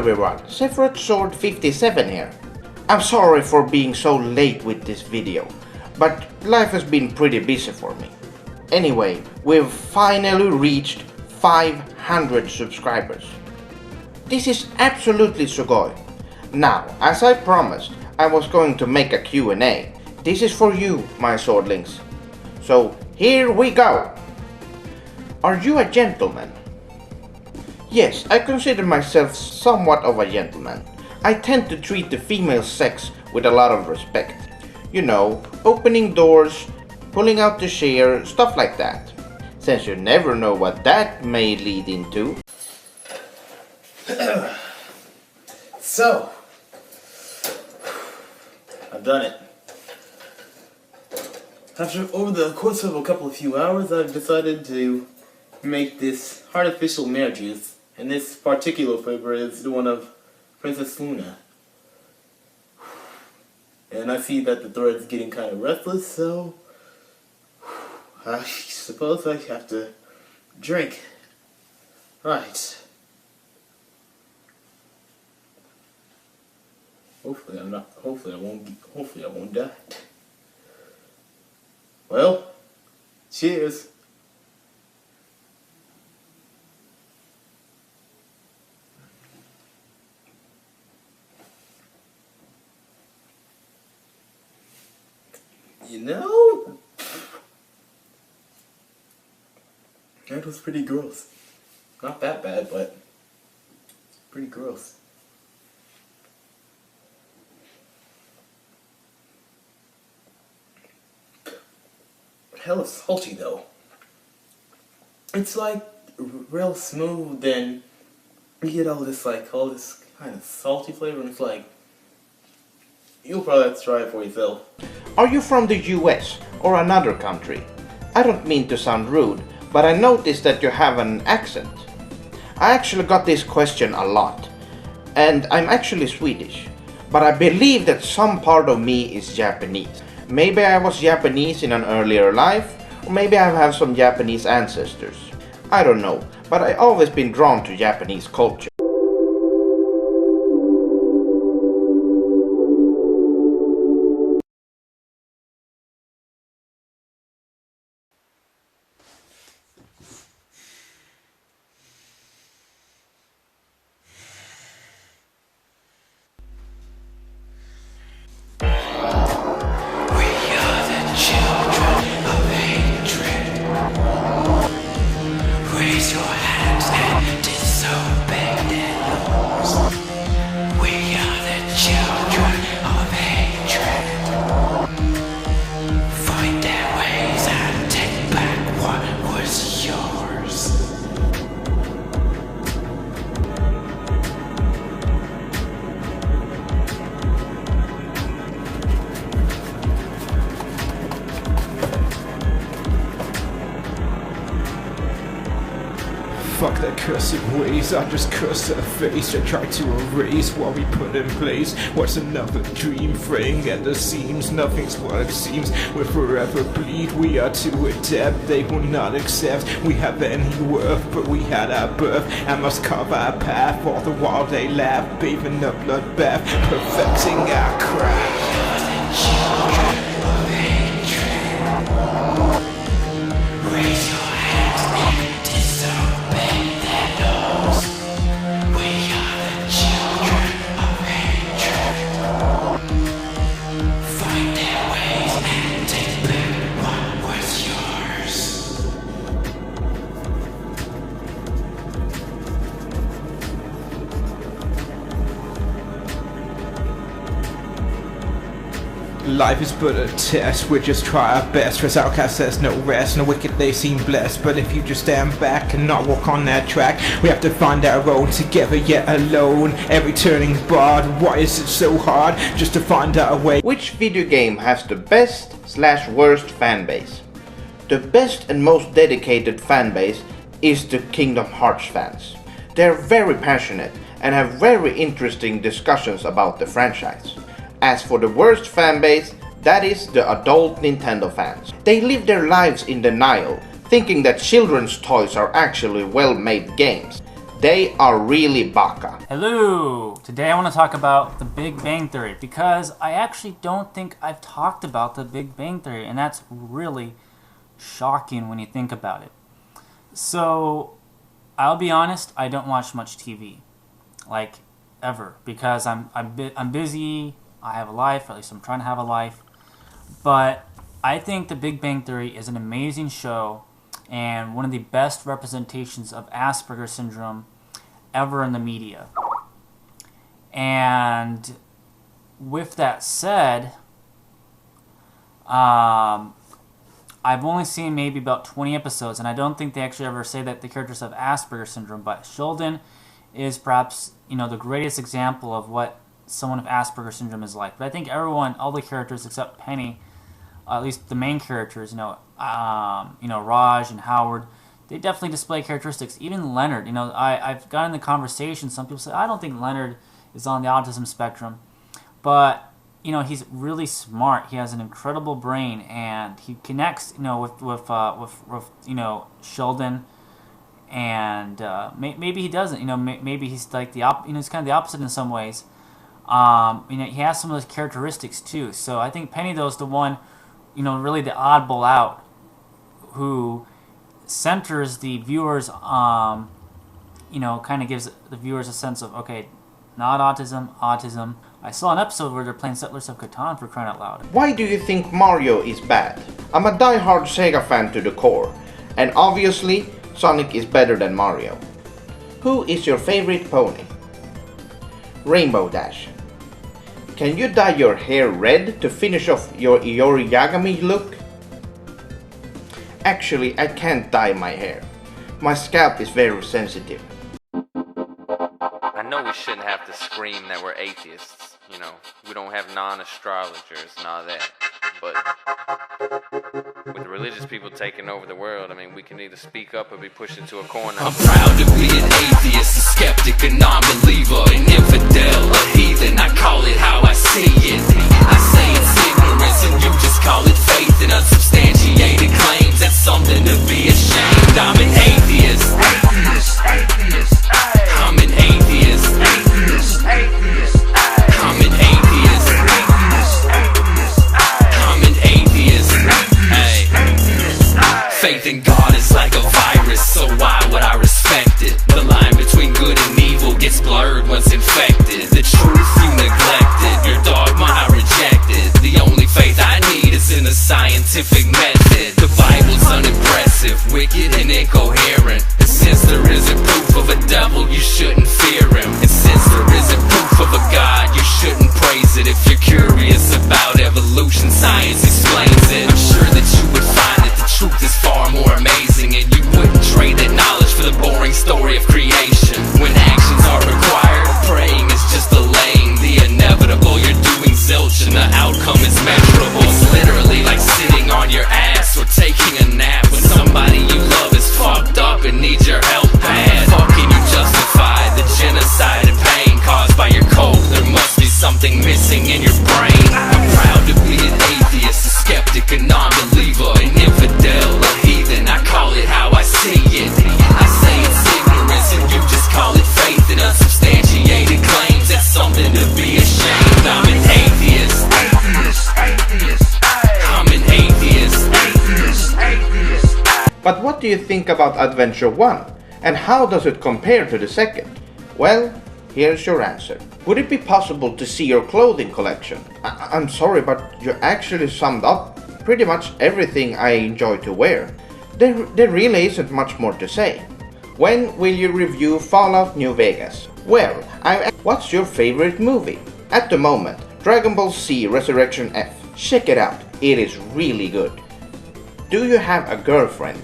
everyone, Sephiroth Sword 57 here. I'm sorry for being so late with this video, but life has been pretty busy for me. Anyway, we've finally reached 500 subscribers. This is absolutely sugoi. Now, as I promised, I was going to make a Q&A. This is for you, my swordlings. So, here we go! Are you a gentleman? Yes, I consider myself somewhat of a gentleman. I tend to treat the female sex with a lot of respect. You know, opening doors, pulling out the chair, stuff like that. Since you never know what that may lead into. So, I've done it. Over the course of a few hours, I've decided to make this artificial Mare juice. And this particular flavor is the one of Princess Luna. And I see that the thread's getting kind of restless, so I suppose I have to drink. Right. Hopefully I won't die. Well, cheers. You know, that was pretty gross. Not that bad, but pretty gross. Hella salty though. It's like real smooth, and you get all this kind of salty flavor, and it's like, you'll probably have to try it for yourself. Are you from the US or another country? I don't mean to sound rude, but I noticed that you have an accent. I actually got this question a lot, and I'm actually Swedish, but I believe that some part of me is Japanese. Maybe I was Japanese in an earlier life, or maybe I have some Japanese ancestors. I don't know, but I've always been drawn to Japanese culture. Raise your hands and disobey their laws. We are the children of hatred. Find their ways and take back what was yours. Fuck their cursing ways, I just curse their face. I try to erase what we put in place. What's another dream fraying at the seams? Nothing's what it seems, we'll forever bleed. We are too adept, they will not accept we have any worth, but we had our birth and must carve our path. All the while they laugh, bathing the bloodbath, perfecting our craft. Children of hatred. Raise your hands and disobey their laws. We are the children of hatred. Find their ways and take back what was yours. Life is but a test, we just try our best. Cause outcast says no rest, no wicked they seem blessed. But if you just stand back and not walk on that track, we have to find our own together yet alone. Every turning barred, why is it so hard just to find our way? Which video game has the best/worst fanbase? The best and most dedicated fanbase is the Kingdom Hearts fans. They're very passionate and have very interesting discussions about the franchise. As for the worst fanbase, that is the adult Nintendo fans. They live their lives in denial, thinking that children's toys are actually well-made games. They are really baka. Hello! Today I want to talk about The Big Bang Theory because I actually don't think I've talked about The Big Bang Theory, and that's really shocking when you think about it. So, I'll be honest, I don't watch much TV, like ever, because I'm busy, I have a life, or at least I'm trying to have a life, but I think The Big Bang Theory is an amazing show and one of the best representations of Asperger's syndrome ever in the media. And with that said, I've only seen maybe about 20 episodes, and I don't think they actually ever say that the characters have Asperger's syndrome, but Sheldon is perhaps, the greatest example of what someone with Asperger's syndrome is like. But I think everyone, all the characters except Penny, at least the main characters, Raj and Howard, they definitely display characteristics. Even Leonard, I've gotten in the conversation, some people say, I don't think Leonard is on the autism spectrum, but, he's really smart. He has an incredible brain, and he connects, with Sheldon, and maybe he doesn't, maybe he's like he's kind of the opposite in some ways. He has some of those characteristics too. So I think Penny, though, is the one, really the oddball out, who centers the viewers, kind of gives the viewers a sense of, okay, not autism. I saw an episode where they're playing Settlers of Catan, for crying out loud. Why do you think Mario is bad? I'm a die-hard Sega fan to the core, and obviously Sonic is better than Mario. Who is your favorite pony? Rainbow Dash. Can you dye your hair red to finish off your Yagami look? Actually, I can't dye my hair. My scalp is very sensitive. I know we shouldn't have to scream that we're atheists. We don't have non-astrologers and all that. But with the religious people taking over the world, we can either speak up or be pushed into a corner. I'm proud to be an atheist, a skeptic, a non-believer, an infidel, a heathen. I call it how I see it. I say it's ignorance and you just call it faith and unsubstantiated claims. That's something to be ashamed. I'm an atheist. Atheist. I'm an atheist. Atheist. I'm an atheist. I'm an atheist. Hey. Faith in God is like a virus, so why would I respect it? The line between good and evil gets blurred once infected. The truth you neglected, your dogma I rejected. The only faith I need is in the scientific method. The Bible's unimpressive, wicked and incoherent. And since there isn't proof of a devil, you shouldn't fear him. And since there isn't proof of a God, you shouldn't praise it. If you're curious about evolution, science explains it. I'm sure that you would find that the truth is far more amazing, and you wouldn't trade that knowledge for the boring story of creation. When actions are required, praying is just delaying the inevitable. You're doing zilch and the outcome is measurable. It's literally like sitting on your ass or taking a nap when somebody you love is fucked up and needs your help bad. How can you justify the genocide and pain caused by your cold? There must be something missing in your brain. I'm proud to be an atheist, a skeptic, a non-believer, an infidel, a heathen. I call it how I see it. I say it's ignorance and you just call it faith and unsubstantiated claims. That's something to be ashamed. I'm an atheist. I'm an atheist. But what do you think about Adventure 1? And how does it compare to the second? Well, here's your answer. Would it be possible to see your clothing collection? I'm sorry, but you actually summed up pretty much everything I enjoy to wear. There really isn't much more to say. When will you review Fallout New Vegas? Well, what's your favorite movie? At the moment, Dragon Ball Z Resurrection F. Check it out, it is really good. Do you have a girlfriend?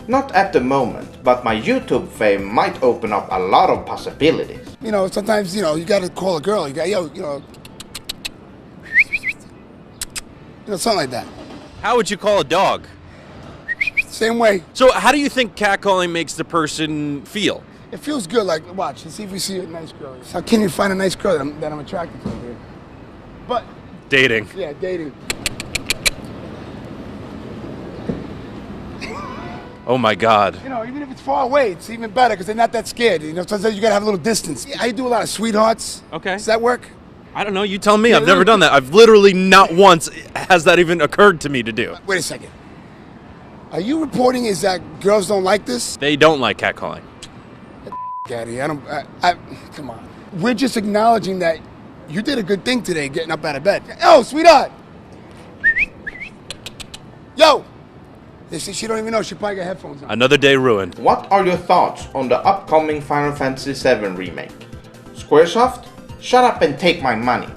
Not at the moment, but my YouTube fame might open up a lot of possibilities. Sometimes, you gotta call a girl, something like that. How would you call a dog? Same way. So how do you think catcalling makes the person feel? It feels good, like, watch, and see if we see a nice girl. How can you find a nice girl that I'm attracted to, dude? But... Dating. Yeah, dating. Oh my God. You know, even if it's far away, it's even better because they're not that scared. You know, sometimes you gotta have a little distance. I do a lot of sweethearts. Okay. Does that work? I don't know. You tell me. I've never done that. I've literally not once has that even occurred to me to do. Wait a second. Are you reporting is that girls don't like this? They don't like catcalling. Gaddy, come on. We're just acknowledging that you did a good thing today getting up out of bed. Oh, sweetheart. Yo. You see, she don't even know. She probably got headphones on. Another day ruined. What are your thoughts on the upcoming Final Fantasy VII remake? Squaresoft? Shut up and take my money.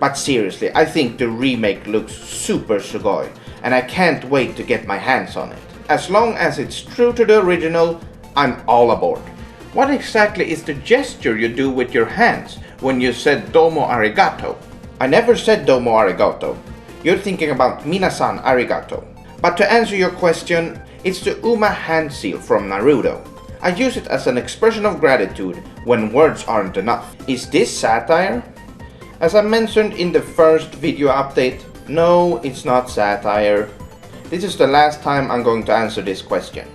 But seriously, I think the remake looks super sugoi, and I can't wait to get my hands on it. As long as it's true to the original, I'm all aboard. What exactly is the gesture you do with your hands when you said domo arigato? I never said domo arigato. You're thinking about minasan arigato. But to answer your question, it's the Uma hand seal from Naruto. I use it as an expression of gratitude when words aren't enough. Is this satire? As I mentioned in the first video update, no, it's not satire. This is the last time I'm going to answer this question.